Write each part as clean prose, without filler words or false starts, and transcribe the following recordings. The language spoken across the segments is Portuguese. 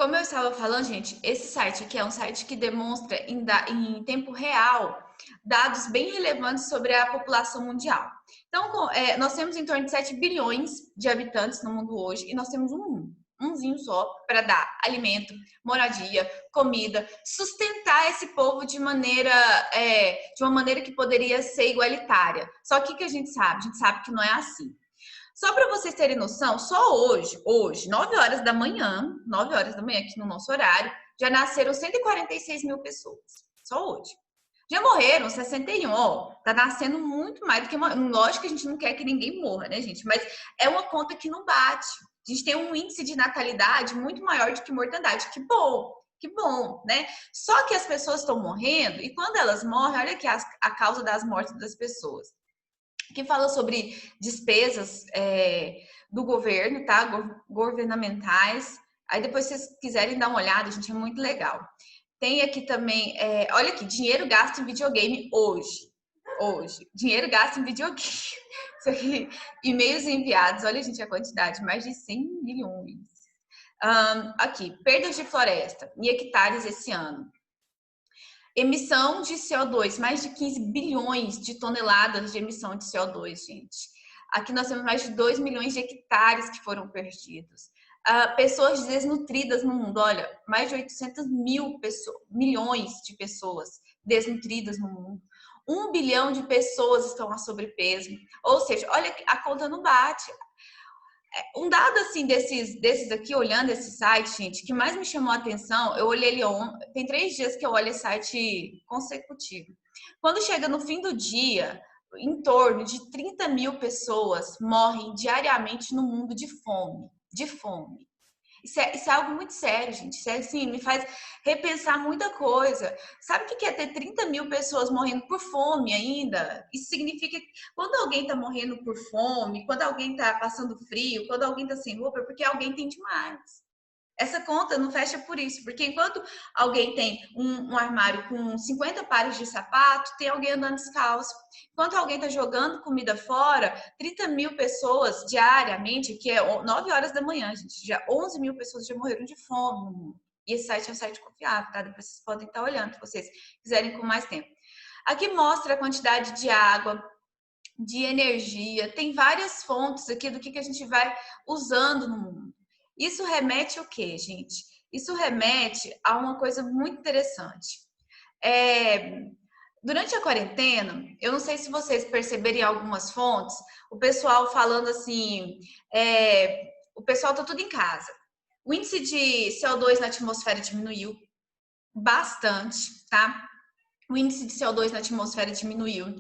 Como eu estava falando, gente, esse site aqui é um site que demonstra em tempo real dados bem relevantes sobre a população mundial. Então, nós temos em torno de 7 bilhões de habitantes no mundo hoje e nós temos umzinho só para dar alimento, moradia, comida, sustentar esse povo de uma maneira que poderia ser igualitária. Só que o que a gente sabe? A gente sabe que não é assim. Só para vocês terem noção, só hoje, 9 horas da manhã, 9 horas da manhã aqui no nosso horário, já nasceram 146 mil pessoas. Só hoje. Já morreram 61, ó, tá nascendo muito mais do que... Lógico que a gente não quer que ninguém morra, né, gente? Mas é uma conta que não bate. A gente tem um índice de natalidade muito maior do que mortandade. Que bom, né? Só que as pessoas estão morrendo e quando elas morrem, olha aqui a causa das mortes das pessoas. Que fala sobre despesas do governo, tá? Governamentais. Aí depois, se vocês quiserem dar uma olhada, gente, é muito legal. Tem aqui também, olha aqui, dinheiro gasto em videogame hoje. Hoje. Dinheiro gasto em videogame. Isso aqui, e-mails enviados, olha, gente, a quantidade, mais de 100 milhões. Aqui, perdas de floresta em hectares esse ano. Emissão de CO2, mais de 15 bilhões de toneladas de emissão de CO2, gente. Aqui nós temos mais de 2 milhões de hectares que foram perdidos. Pessoas desnutridas no mundo, olha, mais de 800 milhões de pessoas desnutridas no mundo. 1 bilhão de pessoas estão a sobrepeso. Ou seja, olha, a conta não bate. Um dado assim desses aqui, olhando esse site, gente, que mais me chamou a atenção, eu olhei ele ontem, tem 3 dias que eu olho esse site consecutivo. Quando chega no fim do dia, em torno de 30 mil pessoas morrem diariamente no mundo de fome. De fome. Isso é algo muito sério, gente. Isso assim, me faz repensar muita coisa. Sabe o que é ter 30 mil pessoas morrendo por fome ainda? Isso significa que quando alguém está morrendo por fome, quando alguém está passando frio, quando alguém está sem roupa, é porque alguém tem demais. Essa conta não fecha por isso, porque enquanto alguém tem um armário com 50 pares de sapato, tem alguém andando descalço. Enquanto alguém está jogando comida fora, 30 mil pessoas diariamente, que é 9 horas da manhã, gente, já 11 mil pessoas já morreram de fome no mundo. E esse site é um site confiável, tá? Depois vocês podem estar olhando, se vocês quiserem com mais tempo. Aqui mostra a quantidade de água, de energia, tem várias fontes aqui do que a gente vai usando no mundo. Isso remete ao quê, gente? Isso remete a uma coisa muito interessante. Durante a quarentena, eu não sei se vocês perceberam em algumas fontes, o pessoal falando assim, o pessoal tá tudo em casa. O índice de CO2 na atmosfera diminuiu bastante, tá? O índice de CO2 na atmosfera diminuiu.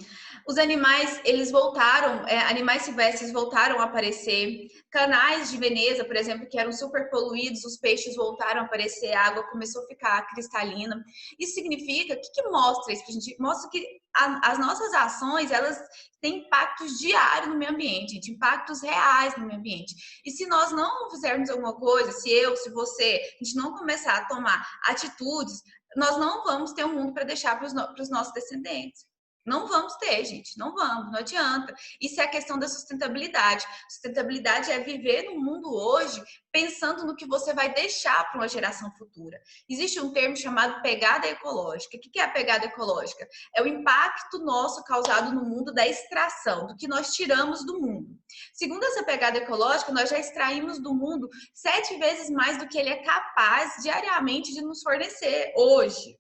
Os animais, eles voltaram, animais silvestres voltaram a aparecer. Canais de Veneza, por exemplo, que eram super poluídos, os peixes voltaram a aparecer, a água começou a ficar cristalina. Isso significa, o que mostra isso? A gente mostra que as nossas ações, elas têm impactos diários no meio ambiente, de impactos reais no meio ambiente. E se nós não fizermos alguma coisa, se você, a gente não começar a tomar atitudes, nós não vamos ter um mundo para deixar para os nossos descendentes. Não vamos ter, gente. Não vamos, não adianta. Isso é a questão da sustentabilidade. Sustentabilidade é viver no mundo hoje pensando no que você vai deixar para uma geração futura. Existe um termo chamado pegada ecológica. O que é a pegada ecológica? É o impacto nosso causado no mundo da extração, do que nós tiramos do mundo. Segundo essa pegada ecológica, nós já extraímos do mundo 7 vezes mais do que ele é capaz diariamente de nos fornecer hoje.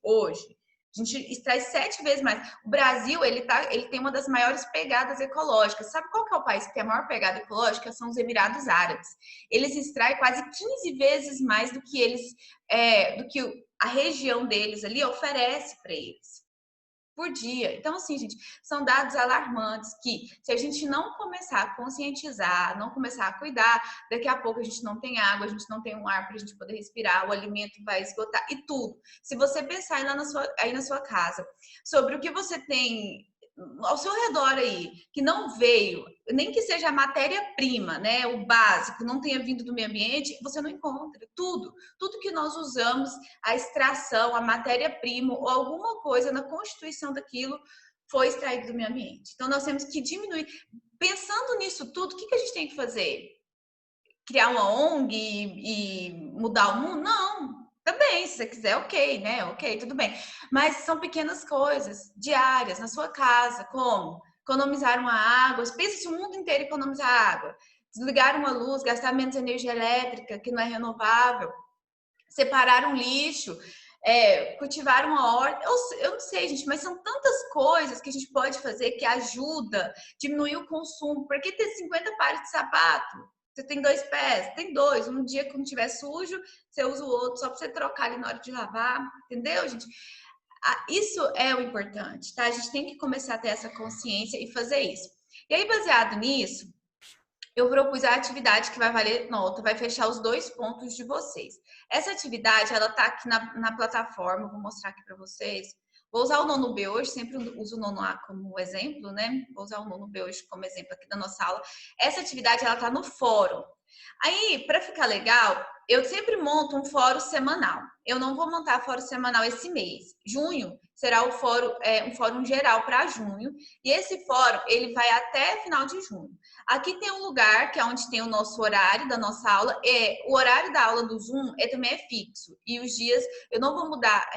A gente extrai 7 vezes mais. O Brasil, ele tem uma das maiores pegadas ecológicas. Sabe qual que é o país que tem a maior pegada ecológica? São os Emirados Árabes. Eles extraem quase 15 vezes mais do que a região deles ali oferece para eles por dia. Então, assim, gente, são dados alarmantes que, se a gente não começar a conscientizar, não começar a cuidar, daqui a pouco a gente não tem água, a gente não tem um ar para a gente poder respirar, o alimento vai esgotar e tudo. Se você pensar aí na sua casa sobre o que você tem ao seu redor aí, que não veio, nem que seja a matéria-prima, né, o básico, não tenha vindo do meio ambiente, você não encontra tudo que nós usamos, a extração, a matéria-prima ou alguma coisa na constituição daquilo foi extraído do meio ambiente. Então nós temos que diminuir. Pensando nisso tudo, o que a gente tem que fazer? criar uma ONG e mudar o mundo? Não. Também, se você quiser, ok, né? Ok, tudo bem. Mas são pequenas coisas diárias na sua casa, como economizar uma água. Pensa se o mundo inteiro economizar água. Desligar uma luz, gastar menos energia elétrica, que não é renovável. Separar um lixo, cultivar uma horta. Eu não sei, gente, mas são tantas coisas que a gente pode fazer que ajuda a diminuir o consumo. Por que ter 50 pares de sapato? Você tem 2 pés, tem 2. Um dia, quando tiver sujo, você usa o outro só para você trocar ali na hora de lavar. Entendeu, gente? Isso é o importante, tá? A gente tem que começar a ter essa consciência e fazer isso. E aí, baseado nisso, eu propus a atividade que vai valer nota, vai fechar os 2 pontos de vocês. Essa atividade, ela tá aqui na plataforma, vou mostrar aqui para vocês. Vou usar o nono B hoje, sempre uso o nono A como exemplo, né? Vou usar o nono B hoje como exemplo aqui da nossa aula. Essa atividade, ela tá no fórum. Aí, para ficar legal, eu sempre monto um fórum semanal. Eu não vou montar fórum semanal esse mês. Junho será o fórum, um fórum geral para junho. E esse fórum, ele vai até final de junho. Aqui tem um lugar que é onde tem o nosso horário da nossa aula. O horário da aula do Zoom também é fixo. E os dias, eu não vou mudar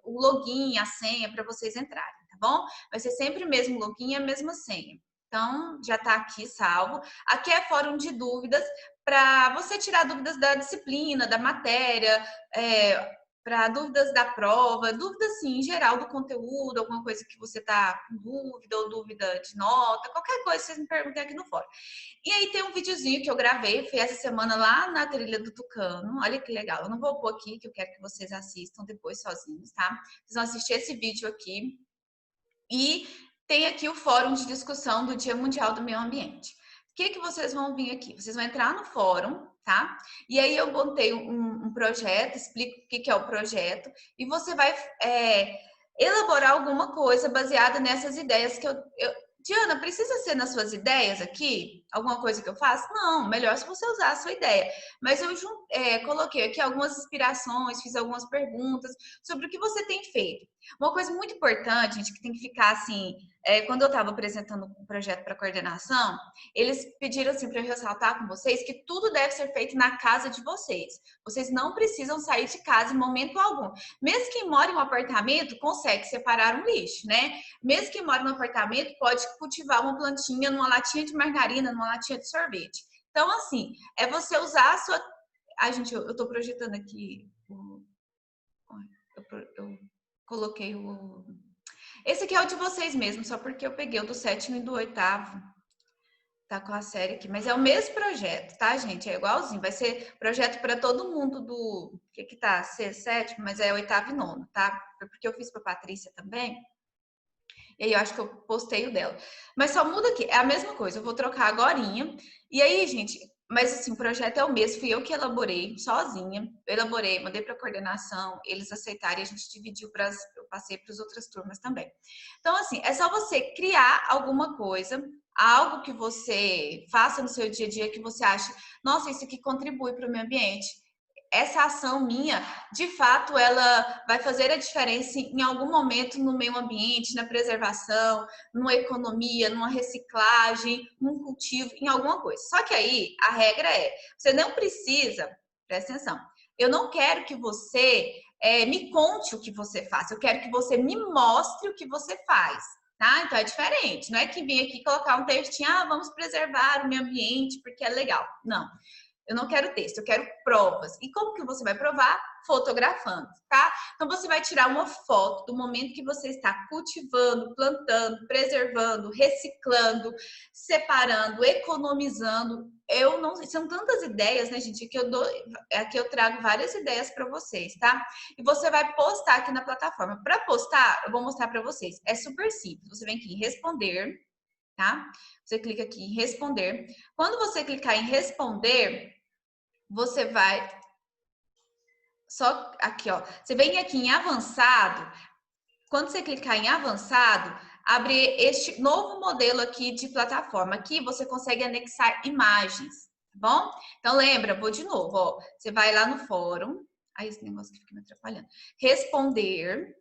o login, a senha para vocês entrarem, tá bom? Vai ser sempre o mesmo login e a mesma senha. Então, já está aqui salvo. Aqui é fórum de dúvidas, para você tirar dúvidas da disciplina, da matéria, para dúvidas da prova, dúvidas, assim, em geral do conteúdo, alguma coisa que você está com dúvida ou dúvida de nota, qualquer coisa, vocês me perguntem aqui no fórum. E aí tem um videozinho que eu gravei, foi essa semana lá na trilha do Tucano. Olha que legal. Eu não vou pôr aqui, que eu quero que vocês assistam depois sozinhos, tá? Vocês vão assistir esse vídeo aqui. E tem aqui o fórum de discussão do Dia Mundial do Meio Ambiente. O que vocês vão vir aqui? Vocês vão entrar no fórum, tá? E aí eu montei um projeto, explico o que é o projeto, e você vai elaborar alguma coisa baseada nessas ideias que Diana, precisa ser nas suas ideias aqui? Alguma coisa que eu faço? Não, melhor se você usar a sua ideia. Mas eu coloquei aqui algumas inspirações, fiz algumas perguntas sobre o que você tem feito. Uma coisa muito importante, gente, que tem que ficar assim, quando eu estava apresentando o projeto para coordenação, eles pediram assim para eu ressaltar com vocês que tudo deve ser feito na casa de vocês. Vocês não precisam sair de casa em momento algum. Mesmo quem mora em um apartamento consegue separar um lixo, né? Mesmo quem mora no apartamento pode cultivar uma plantinha numa latinha de margarina, numa latinha de sorvete. Então, assim, é você usar a sua. Ai, gente, eu tô projetando aqui. Eu coloquei o. Esse aqui é o de vocês mesmo, só porque eu peguei o do 7º e do 8º. Tá com a série aqui, mas é o mesmo projeto, tá, gente? É igualzinho. Vai ser projeto para todo mundo do. Que tá? C7, mas é 8º e 9º, tá? Foi porque eu fiz para Patrícia também. E aí eu acho que eu postei o dela. Mas só muda aqui, é a mesma coisa. Eu vou trocar agorinha. E aí, gente, mas assim, o projeto é o mesmo, fui eu que elaborei, sozinha. Eu elaborei, mandei para a coordenação, eles aceitaram e a gente dividiu eu passei para as outras turmas também. Então, assim, é só você criar alguma coisa, algo que você faça no seu dia a dia que você acha, nossa, isso aqui contribui para o meio ambiente. Essa ação minha, de fato, ela vai fazer a diferença em algum momento no meio ambiente, na preservação, numa economia, numa reciclagem, num cultivo, em alguma coisa. Só que aí a regra é, você não precisa, presta atenção, eu não quero que você me conte o que você faz, eu quero que você me mostre o que você faz. Tá? Então é diferente, não é que vem aqui colocar um textinho, vamos preservar o meio ambiente porque é legal. Não. Eu não quero texto, eu quero provas. E como que você vai provar? Fotografando, tá? Então você vai tirar uma foto do momento que você está cultivando, plantando, preservando, reciclando, separando, economizando. Eu não, são tantas ideias, né, gente, que aqui eu trago várias ideias para vocês, tá? E você vai postar aqui na plataforma. Para postar, eu vou mostrar para vocês. É super simples. Você vem aqui em responder, tá? Você clica aqui em responder. Quando você clicar em responder, você vai só aqui, ó. Você vem aqui em avançado. Quando você clicar em avançado, abre este novo modelo aqui de plataforma. Aqui você consegue anexar imagens, tá bom? Então lembra, vou de novo, ó. Você vai lá no fórum. Aí esse negócio que fica me atrapalhando. Responder.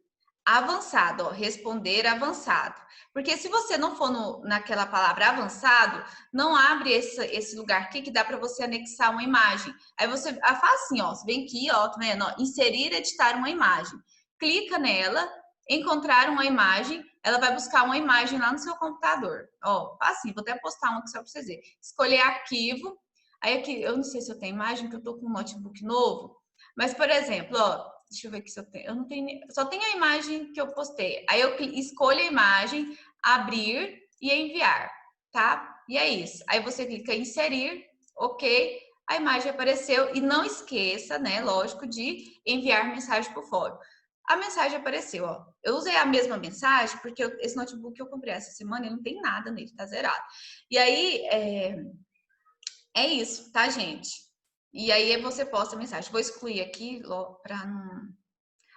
avançado, ó, responder avançado. Porque se você não for naquela palavra avançado, não abre esse lugar aqui que dá para você anexar uma imagem. Aí você faz assim, ó, você vem aqui, ó, tá vendo? Ó, inserir, editar uma imagem. Clica nela, encontrar uma imagem, ela vai buscar uma imagem lá no seu computador. Ó, faz assim, vou até postar uma aqui só para vocês verem. Escolher arquivo. Aí aqui, eu não sei se eu tenho imagem, porque eu tô com um notebook novo. Mas, por exemplo, ó, deixa eu ver aqui se eu tenho. Eu não tenho, só tem a imagem que eu postei. Aí eu escolho a imagem, abrir e enviar, tá? E é isso. Aí você clica em inserir, ok. A imagem apareceu e não esqueça, né, lógico, de enviar mensagem por fórum. A mensagem apareceu, ó. Eu usei a mesma mensagem porque esse notebook que eu comprei essa semana, ele não tem nada nele, tá zerado. E aí, é isso, tá, gente? E aí você posta a mensagem. Vou excluir aqui para não.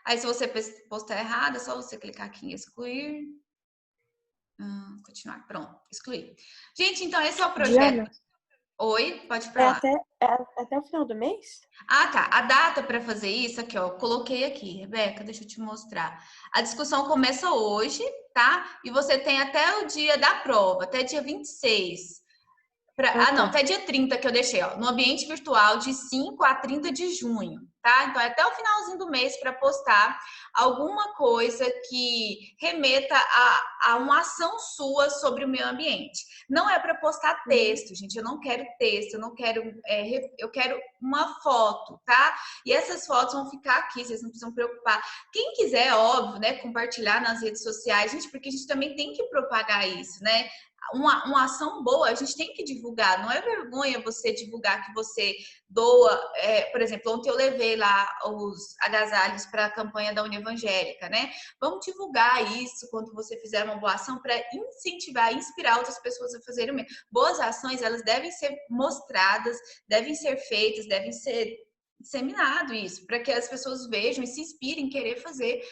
Aí se você postar errado, é só você clicar aqui em excluir. Continuar. Pronto, excluir. Gente, então esse é o projeto. Diana, Oi, pode ir é para lá. até, é até o final do mês? Ah, tá. A data para fazer isso aqui, ó, eu coloquei aqui, Rebeca, deixa eu te mostrar. A discussão começa hoje, tá? E você tem até o dia da prova, até dia 26. Ah, Não, tá. até dia 30 que eu deixei, ó, no ambiente virtual de 5 a 30 de junho, tá? Então, é até o finalzinho do mês para postar alguma coisa que remeta a uma ação sua sobre o meio ambiente. Não é para postar Uhum. texto, gente, eu não quero texto, eu não quero, eu quero uma foto, tá? E essas fotos vão ficar aqui, vocês não precisam preocupar. Quem quiser, óbvio, né, compartilhar nas redes sociais, gente, porque a gente também tem que propagar isso, né? Uma ação boa, a gente tem que divulgar. Não é vergonha você divulgar que você doa. Por exemplo, ontem eu levei lá os agasalhos para a campanha da União Evangélica, né? Vamos divulgar isso quando você fizer uma boa ação para incentivar, inspirar outras pessoas a fazerem o mesmo. Boas ações, elas devem ser mostradas, devem ser feitas, devem ser disseminado isso, para que as pessoas vejam e se inspirem em querer fazer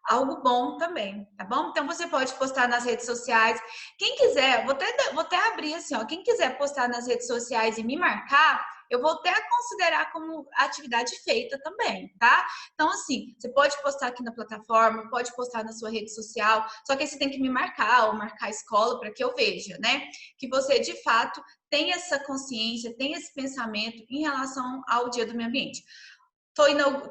algo bom também, tá bom? Então você pode postar nas redes sociais. Quem quiser, vou até abrir assim, ó. Quem quiser postar nas redes sociais e me marcar, eu vou até considerar como atividade feita também, tá? Então, assim, você pode postar aqui na plataforma, pode postar na sua rede social, só que aí você tem que me marcar ou marcar a escola para que eu veja, né? Que você, de fato, tem essa consciência, tem esse pensamento em relação ao Dia do Meio Ambiente.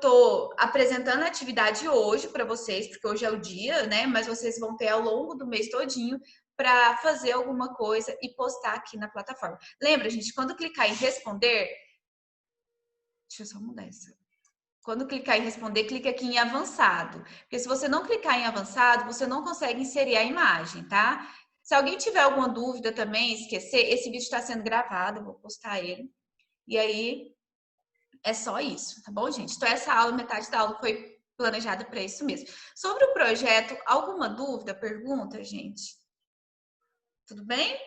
Tô apresentando a atividade hoje para vocês, porque hoje é o dia, né? Mas vocês vão ter ao longo do mês todinho para fazer alguma coisa e postar aqui na plataforma. Lembra, gente, quando clicar em responder, deixa eu só mudar isso. Quando clicar em responder, clique aqui em avançado. Porque se você não clicar em avançado, você não consegue inserir a imagem, tá? Se alguém tiver alguma dúvida também, esquecer, esse vídeo está sendo gravado, eu vou postar ele. E aí, é só isso, tá bom, gente? Então, essa aula, metade da aula foi planejada para isso mesmo. Sobre o projeto, alguma dúvida, pergunta, gente? Tudo bem?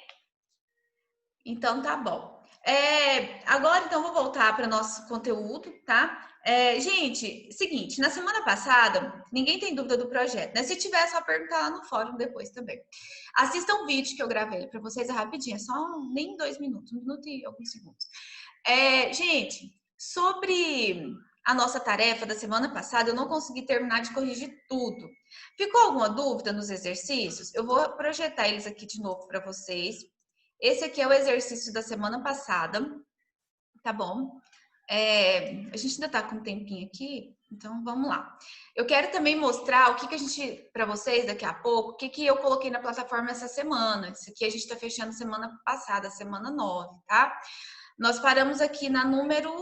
Então, tá bom. Agora, então, vou voltar para o nosso conteúdo, tá? Gente, seguinte, na semana passada, ninguém tem dúvida do projeto, né? Se tiver, é só perguntar lá no fórum depois também. Assista um vídeo que eu gravei para vocês, é rapidinho, é só nem 2 minutos, 1 minuto e alguns segundos. Gente, sobre a nossa tarefa da semana passada, eu não consegui terminar de corrigir tudo. Ficou alguma dúvida nos exercícios? Eu vou projetar eles aqui de novo para vocês. Esse aqui é o exercício da semana passada, tá bom? A gente ainda tá com um tempinho aqui, então vamos lá. Eu quero também mostrar o que a gente, para vocês daqui a pouco, o que eu coloquei na plataforma essa semana. Isso aqui a gente tá fechando semana passada, semana 9, tá? Nós paramos aqui na número,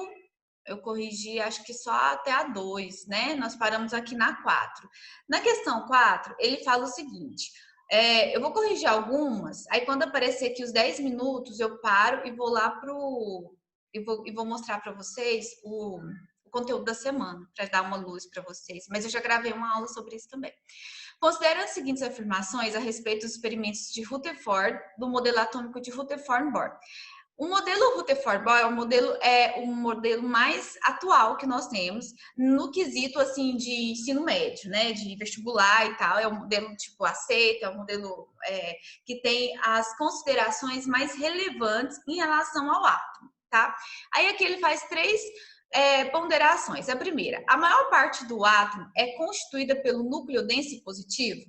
eu corrigi, acho que só até a 2, né? Nós paramos aqui na 4. Na questão 4, ele fala o seguinte: eu vou corrigir algumas, aí quando aparecer aqui os 10 minutos, eu paro e vou lá pro. E vou mostrar para vocês o conteúdo da semana, para dar uma luz para vocês. Mas eu já gravei uma aula sobre isso também. Considere as seguintes afirmações a respeito dos experimentos de Rutherford, do modelo atômico de Rutherford-Bohr. O modelo Rutherford-Bohr é o modelo mais atual que nós temos no quesito assim de ensino médio, né, de vestibular e tal. É um modelo tipo aceito, é um modelo que tem as considerações mais relevantes em relação ao átomo, tá? Aí aqui ele faz três ponderações. A primeira, a maior parte do átomo é constituída pelo núcleo denso positivo?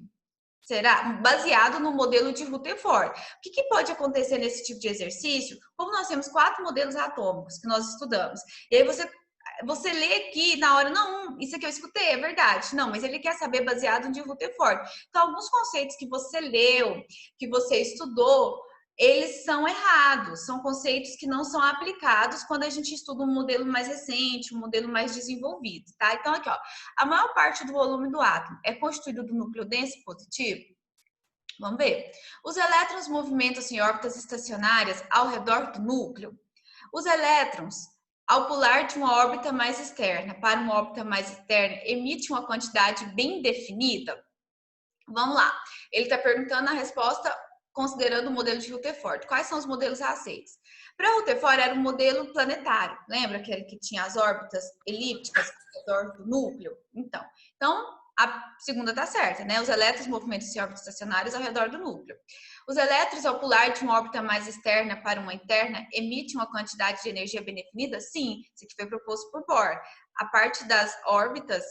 Será baseado no modelo de Rutherford. O que pode acontecer nesse tipo de exercício? Como nós temos 4 modelos atômicos que nós estudamos, e aí você lê aqui na hora, não, isso aqui eu escutei, é verdade. Não, mas ele quer saber baseado em Rutherford. Então, alguns conceitos que você leu, que você estudou, eles são errados, são conceitos que não são aplicados quando a gente estuda um modelo mais recente, um modelo mais desenvolvido, tá? Então, aqui, ó, a maior parte do volume do átomo é constituído do núcleo denso positivo? Vamos ver. Os elétrons movimentam-se em órbitas estacionárias ao redor do núcleo. Os elétrons, ao pular de uma órbita mais externa para uma órbita mais interna, emitem uma quantidade bem definida? Vamos lá. Ele está perguntando a resposta considerando o modelo de Rutherford. Quais são os modelos aceitos? Para Rutherford era um modelo planetário. Lembra aquele que tinha as órbitas elípticas ao redor do núcleo? Então a segunda está certa, né? Os elétrons movimentam-se em órbitas estacionárias ao redor do núcleo. Os elétrons, ao pular de uma órbita mais externa para uma interna, emitem uma quantidade de energia bem definida? Sim, isso aqui foi proposto por Bohr. A parte das órbitas,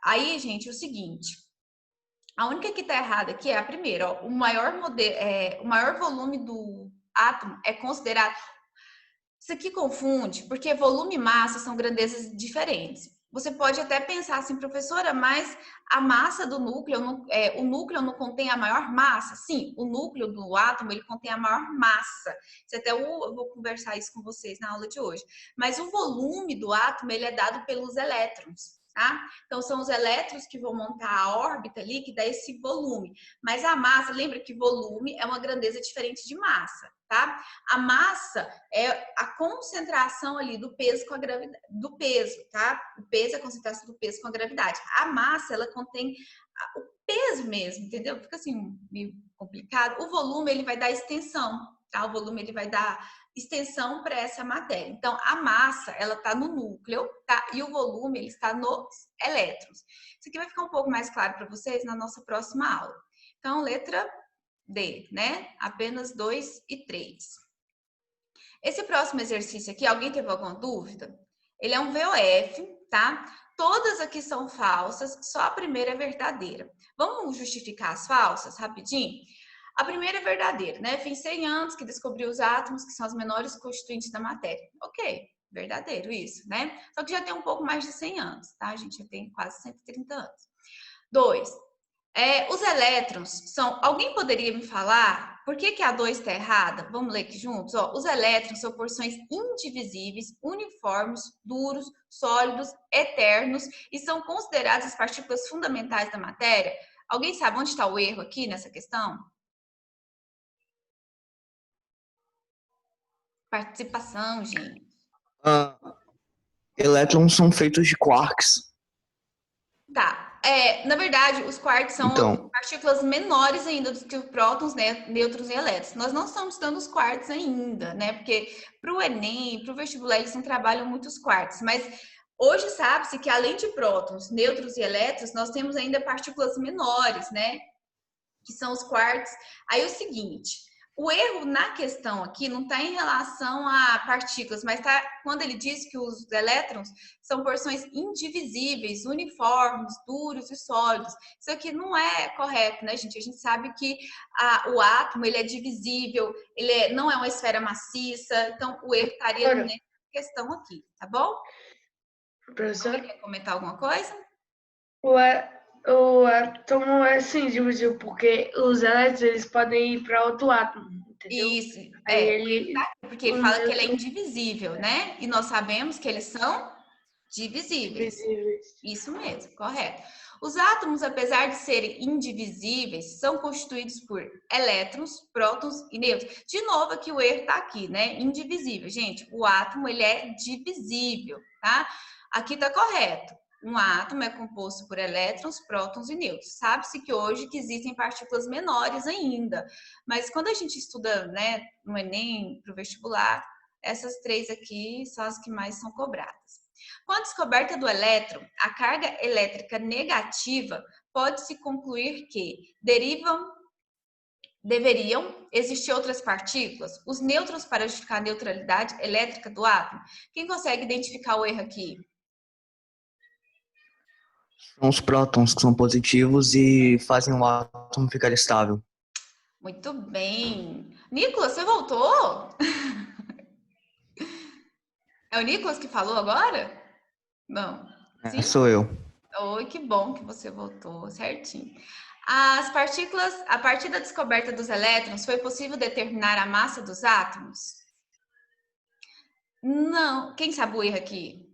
aí, gente, o seguinte, a única que está errada aqui é a primeira, ó, o maior volume do átomo é considerado... Isso aqui confunde, porque volume e massa são grandezas diferentes. Você pode até pensar assim, professora, mas a massa do núcleo, o núcleo não contém a maior massa? Sim, o núcleo do átomo, ele contém a maior massa. Eu vou conversar isso com vocês na aula de hoje. Mas o volume do átomo, ele é dado pelos elétrons, tá? Então, são os elétrons que vão montar a órbita ali, que dá esse volume. Mas a massa, lembra que volume é uma grandeza diferente de massa, tá? A massa é a concentração ali do peso com a gravidade, do peso, tá? O peso é a concentração do peso com a gravidade. A massa, ela contém o peso mesmo, entendeu? Fica assim, meio complicado. O volume, ele vai dar extensão, tá? O volume, ele vai dar extensão para essa matéria. Então, a massa, ela está no núcleo, tá? E o volume, ele está nos elétrons. Isso aqui vai ficar um pouco mais claro para vocês na nossa próxima aula. Então, letra D, né? Apenas 2 e 3. Esse próximo exercício aqui, alguém teve alguma dúvida? Ele é um VOF, tá? Todas aqui são falsas, só a primeira é verdadeira. Vamos justificar as falsas rapidinho? A primeira é verdadeira, né? Foi em 100 anos que descobriu os átomos, que são os menores constituintes da matéria. Ok, verdadeiro isso, né? Só que já tem um pouco mais de 100 anos, tá? A gente já tem quase 130 anos. 2. Os elétrons são... Alguém poderia me falar por que a 2 está errada? Vamos ler aqui juntos. Ó, os elétrons são porções indivisíveis, uniformes, duros, sólidos, eternos e são considerados as partículas fundamentais da matéria. Alguém sabe onde está o erro aqui nessa questão? Participação, gente. Elétrons são feitos de quarks. Tá. Na verdade, os quarks são partículas menores ainda do que os prótons, né, nêutrons e elétrons. Nós não estamos estudando os quarks ainda, né? Porque para o Enem, para o vestibular, eles não trabalham muito os quarks. Mas hoje sabe-se que além de prótons, nêutrons e elétrons, nós temos ainda partículas menores, né? Que são os quarks. Aí o seguinte, o erro na questão aqui não está em relação a partículas, mas está quando ele diz que os elétrons são porções indivisíveis, uniformes, duros e sólidos. Isso aqui não é correto, né, gente? A gente sabe que o átomo, ele é divisível, não é uma esfera maciça, então o erro estaria nessa questão aqui, tá bom? Professor? Você quer comentar alguma coisa? O átomo é assim, divisível, porque os elétrons eles podem ir para outro átomo, entendeu? Isso, Aí porque ele fala que ele é indivisível, né? E nós sabemos que eles são divisíveis. Isso mesmo, correto. Os átomos, apesar de serem indivisíveis, são constituídos por elétrons, prótons e nêutrons. De novo, aqui o erro tá aqui, né? Indivisível. Gente, o átomo, ele é divisível, tá? Aqui tá correto. Um átomo é composto por elétrons, prótons e nêutrons. Sabe-se que hoje que existem partículas menores ainda, mas quando a gente estuda, né, no Enem, para o vestibular, essas 3 aqui são as que mais são cobradas. Com a descoberta do elétron, a carga elétrica negativa pode-se concluir que derivam Deveriam existir outras partículas? Os nêutrons para justificar a neutralidade elétrica do átomo? Quem consegue identificar o erro aqui? São os prótons que são positivos e fazem o átomo ficar estável. Muito bem. Nicolas, você voltou? É o Nicolas que falou agora? Não. Sim? Sou eu. Oi, que bom que você voltou, certinho. As partículas, a partir da descoberta dos elétrons, foi possível determinar a massa dos átomos? Não. Quem sabe o erro aqui?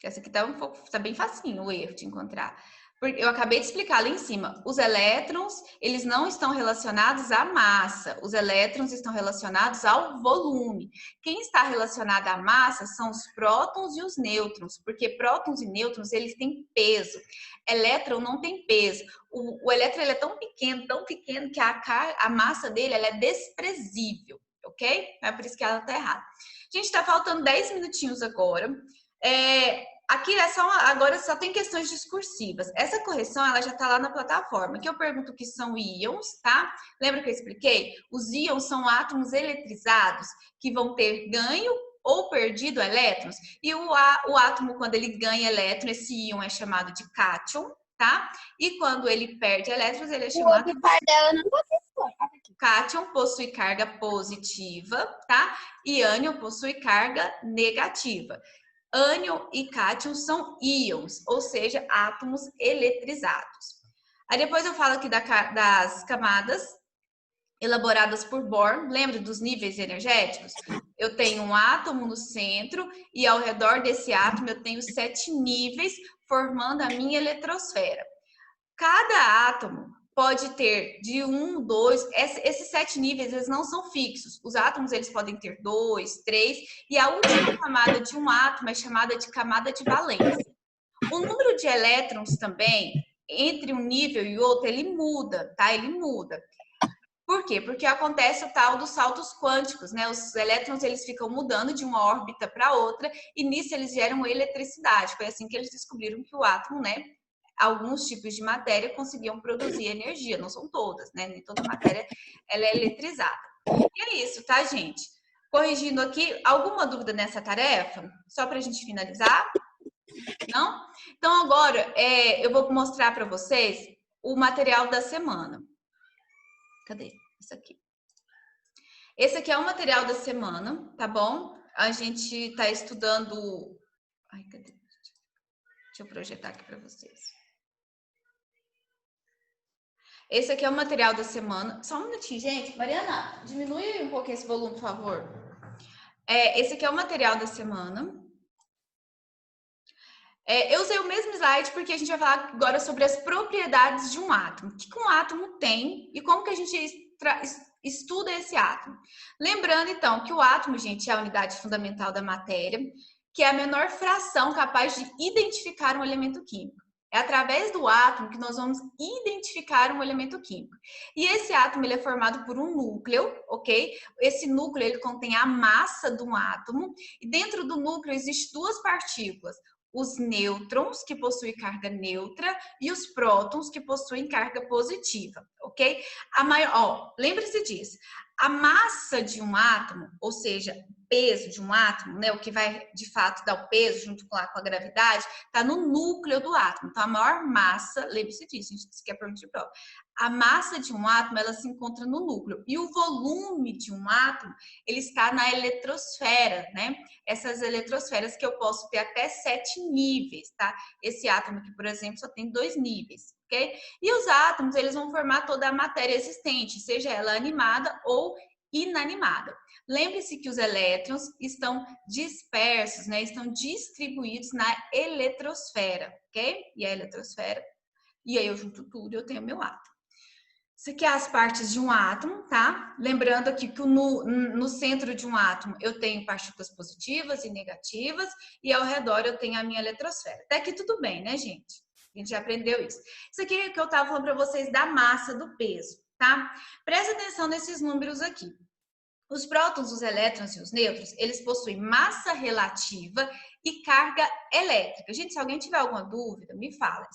Essa aqui tá bem facinho o erro de encontrar. Porque eu acabei de explicar lá em cima. Os elétrons, eles não estão relacionados à massa. Os elétrons estão relacionados ao volume. Quem está relacionado à massa são os prótons e os nêutrons, porque prótons e nêutrons, eles têm peso. Elétron não tem peso. O elétron ele é tão pequeno que a massa dele ela é desprezível, ok? É por isso que ela tá errada. Gente, tá faltando 10 minutinhos agora. Aqui agora só tem questões discursivas. Essa correção ela já está lá na plataforma. Que eu pergunto o que são íons, tá? Lembra que eu expliquei? Os íons são átomos eletrizados que vão ter ganho ou perdido elétrons. E o átomo, quando ele ganha elétron, esse íon é chamado de cátion, tá? E quando ele perde elétrons, ele é chamado de... Cátion possui carga positiva, tá? E ânion possui carga negativa. Ânion e cátion são íons, ou seja, átomos eletrizados. Aí depois eu falo aqui das camadas elaboradas por Bohr. Lembra dos níveis energéticos? Eu tenho um átomo no centro e ao redor desse átomo eu tenho 7 níveis formando a minha eletrosfera. Cada átomo pode ter de 1, 2, esses 7 níveis eles não são fixos. Os átomos eles podem ter 2, 3 e a última camada de um átomo é chamada de camada de valência. O número de elétrons também, entre um nível e outro, ele muda, tá? Ele muda. Por quê? Porque acontece o tal dos saltos quânticos, né? Os elétrons eles ficam mudando de uma órbita para outra e nisso eles geram eletricidade. Foi assim que eles descobriram que o átomo, né? Alguns tipos de matéria conseguiam produzir energia, não são todas, né? Nem toda matéria ela é eletrizada. E é isso, tá, gente? Corrigindo aqui, alguma dúvida nessa tarefa? Só para a gente finalizar? Não? Então, agora eu vou mostrar para vocês o material da semana. Cadê? Isso aqui. Esse aqui é o material da semana, tá bom? A gente tá estudando... Ai, cadê? Deixa eu projetar aqui para vocês. Esse aqui é o material da semana. Só um minutinho, gente. Mariana, diminui um pouco esse volume, por favor. Esse aqui é o material da semana. Eu usei o mesmo slide porque a gente vai falar agora sobre as propriedades de um átomo. O que um átomo tem e como que a gente estuda esse átomo. Lembrando, então, que o átomo, gente, é a unidade fundamental da matéria, que é a menor fração capaz de identificar um elemento químico. É através do átomo que nós vamos identificar um elemento químico. E esse átomo ele é formado por um núcleo, ok? Esse núcleo ele contém a massa de um átomo e dentro do núcleo existem 2 partículas. Os nêutrons, que possuem carga neutra, e os prótons, que possuem carga positiva, ok? Lembre-se disso. A massa de um átomo, ou seja, peso de um átomo, né, o que vai de fato dar o peso junto com a gravidade, está no núcleo do átomo. Então, a maior massa, lembre-se disso, a gente disse que é pergunta de prova. A massa de um átomo, ela se encontra no núcleo. E o volume de um átomo, ele está na eletrosfera, né? Essas eletrosferas que eu posso ter até 7 níveis, tá? Esse átomo aqui, por exemplo, só tem 2 níveis, ok? E os átomos, eles vão formar toda a matéria existente, seja ela animada ou inanimada. Lembre-se que os elétrons estão dispersos, né? Estão distribuídos na eletrosfera, ok? E a eletrosfera, e aí eu junto tudo e eu tenho meu átomo. Isso aqui é as partes de um átomo, tá? Lembrando aqui que no centro de um átomo eu tenho partículas positivas e negativas e ao redor eu tenho a minha eletrosfera. Até aqui tudo bem, né, gente? A gente já aprendeu isso. Isso aqui é que eu estava falando para vocês da massa, do peso, tá? Presta atenção nesses números aqui. Os prótons, os elétrons e os nêutrons, eles possuem massa relativa e carga elétrica. Gente, se alguém tiver alguma dúvida, me fala.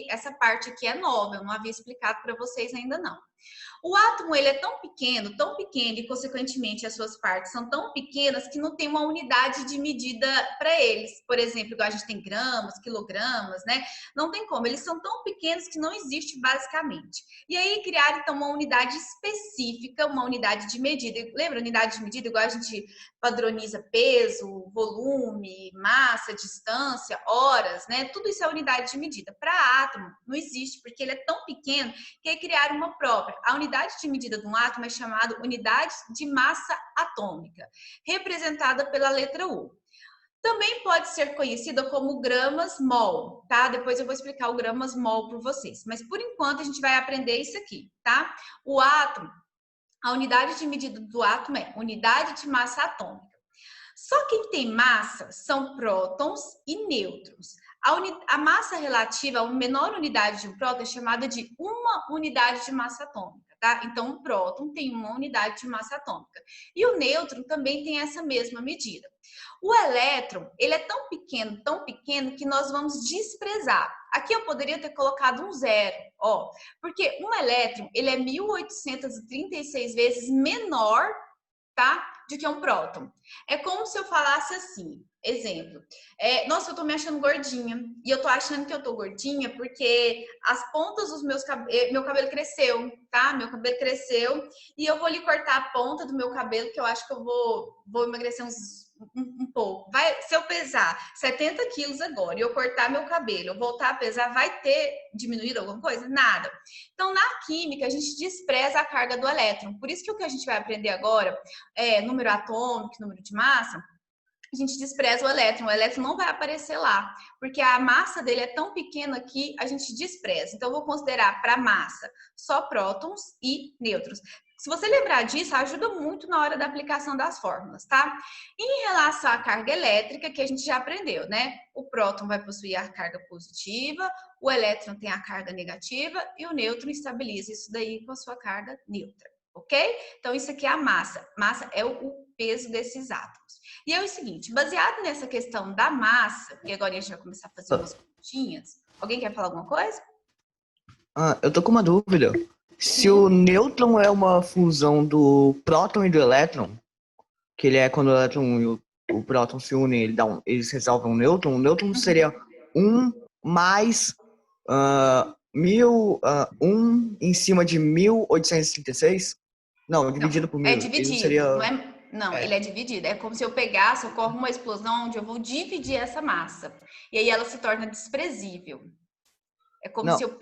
Essa parte aqui é nova, eu não havia explicado para vocês ainda não. O átomo, ele é tão pequeno e, consequentemente, as suas partes são tão pequenas que não tem uma unidade de medida para eles. Por exemplo, igual a gente tem gramas, quilogramas, né? Não tem como. Eles são tão pequenos que não existe basicamente. E aí criaram, então, uma unidade específica, uma unidade de medida. Lembra unidade de medida? Igual a gente padroniza peso, volume, massa, distância, horas, né? Tudo isso é unidade de medida. Para átomo, não existe, porque ele é tão pequeno que aí criaram uma própria. A unidade de medida de um átomo é chamada unidade de massa atômica, representada pela letra U. Também pode ser conhecida como gramas-mol, tá? Depois eu vou explicar o gramas-mol para vocês. Mas por enquanto a gente vai aprender isso aqui, tá? O átomo, a unidade de medida do átomo é unidade de massa atômica. Só quem tem massa são prótons e nêutrons. A massa relativa a uma menor unidade de um próton é chamada de uma unidade de massa atômica, tá? Então, um próton tem uma unidade de massa atômica. E o nêutron também tem essa mesma medida. O elétron, ele é tão pequeno, que nós vamos desprezar. Aqui eu poderia ter colocado um zero, ó, porque um elétron, ele é 1836 vezes menor, tá? Do que um próton. É como se eu falasse assim, exemplo, nossa, eu tô me achando gordinha, e eu tô achando que eu tô gordinha porque as pontas dos meus cabelos, meu cabelo cresceu, tá? Meu cabelo cresceu, e eu vou ali cortar a ponta do meu cabelo, que eu acho que eu vou emagrecer um pouco. Se eu pesar 70 quilos agora e eu cortar meu cabelo, eu voltar a pesar, vai ter diminuído alguma coisa? Nada. Então, na química, a gente despreza a carga do elétron. Por isso que o que a gente vai aprender agora número atômico, número de massa, a gente despreza o elétron não vai aparecer lá, porque a massa dele é tão pequena que a gente despreza. Então, eu vou considerar para massa só prótons e nêutrons. Se você lembrar disso, ajuda muito na hora da aplicação das fórmulas, tá? Em relação à carga elétrica, que a gente já aprendeu, né? O próton vai possuir a carga positiva, o elétron tem a carga negativa e o nêutron estabiliza isso daí com a sua carga neutra, ok? Então, isso aqui é a massa. Massa é o peso desses átomos. E é o seguinte, baseado nessa questão da massa, que agora a gente vai começar a fazer umas perguntinhas. Alguém quer falar alguma coisa? Eu tô com uma dúvida. Se o nêutron é uma fusão do próton e do elétron, que ele é quando o elétron e o próton se unem, eles resolvem o nêutron seria 1 mais 1 em cima de 1836? Não, dividido por 1000. É dividido, seria... não é? Não, ele é dividido. É como se eu pegasse, ocorre uma explosão onde eu vou dividir essa massa. E aí ela se torna desprezível. É como não, se eu...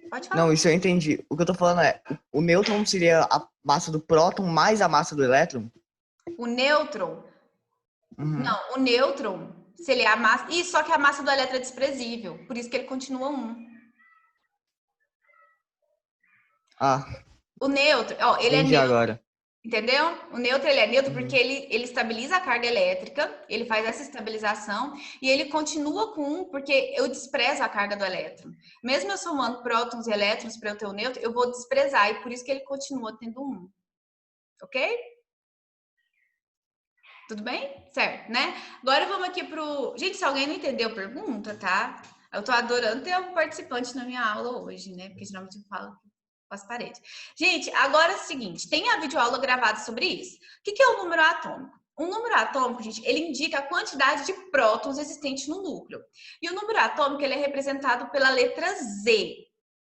Pode falar. Não, isso eu entendi. O que eu tô falando é, o nêutron seria a massa do próton mais a massa do elétron? O nêutron? Uhum. Não, o nêutron, se ele é a massa... só que a massa do elétron é desprezível. Por isso que ele continua 1. O nêutron, ó, ele é entendi nêutro. agora. Entendeu? O nêutron, ele é neutro porque ele estabiliza a carga elétrica, ele faz essa estabilização e ele continua com 1 porque eu desprezo a carga do elétron. Mesmo eu somando prótons e elétrons para eu ter o nêutron, eu vou desprezar e por isso que ele continua tendo 1. Ok? Tudo bem? Certo, né? Agora vamos aqui pro... Gente, se alguém não entendeu, pergunta, tá? Eu tô adorando ter um participante na minha aula hoje, né? Porque geralmente eu falo com as paredes. Gente, agora é o seguinte, tem a videoaula gravada sobre isso. O que é o número atômico? Um número atômico, gente, ele indica a quantidade de prótons existentes no núcleo. E o número atômico, ele é representado pela letra Z,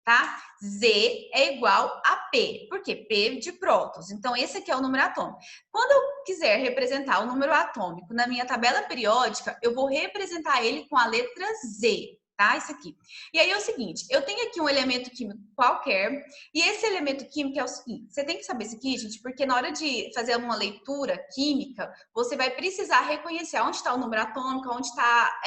tá? Z é igual a P. Por quê? P de prótons. Então, esse aqui é o número atômico. Quando eu quiser representar o número atômico na minha tabela periódica, eu vou representar ele com a letra Z. Tá? Isso aqui. E aí é o seguinte, eu tenho aqui um elemento químico qualquer, e esse elemento químico é o seguinte, você tem que saber isso aqui, gente, porque na hora de fazer uma leitura química, você vai precisar reconhecer onde está o número atômico, onde está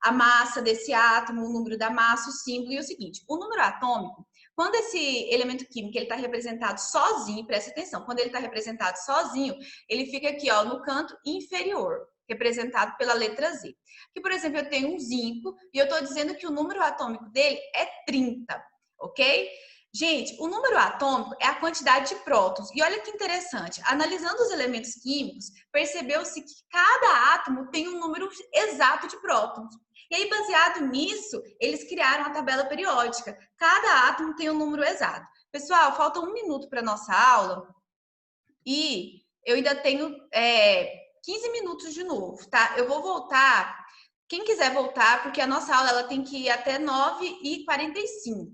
a massa desse átomo, o número da massa, o símbolo, e o seguinte, o número atômico, quando esse elemento químico ele está representado sozinho, presta atenção, quando ele está representado sozinho, ele fica aqui ó, no canto inferior, representado pela letra Z. Que, por exemplo, eu tenho um zinco e eu estou dizendo que o número atômico dele é 30, ok? Gente, o número atômico é a quantidade de prótons. E olha que interessante, analisando os elementos químicos, percebeu-se que cada átomo tem um número exato de prótons. E aí, baseado nisso, eles criaram a tabela periódica. Cada átomo tem um número exato. Pessoal, falta 1 minuto para nossa aula e eu ainda tenho 15 minutos de novo, tá? Eu vou voltar. Quem quiser voltar, porque a nossa aula ela tem que ir até 9h45.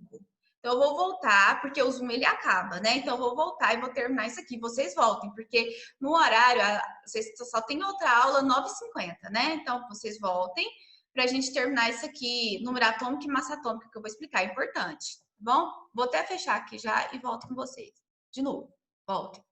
Então, eu vou voltar, porque o Zoom ele acaba, né? Então, eu vou voltar e vou terminar isso aqui. Vocês voltem, porque no horário, vocês só tem outra aula 9h50, né? Então, vocês voltem para a gente terminar isso aqui, número atômico e massa atômica, que eu vou explicar, é importante, tá bom? Vou até fechar aqui já e volto com vocês. De novo, voltem.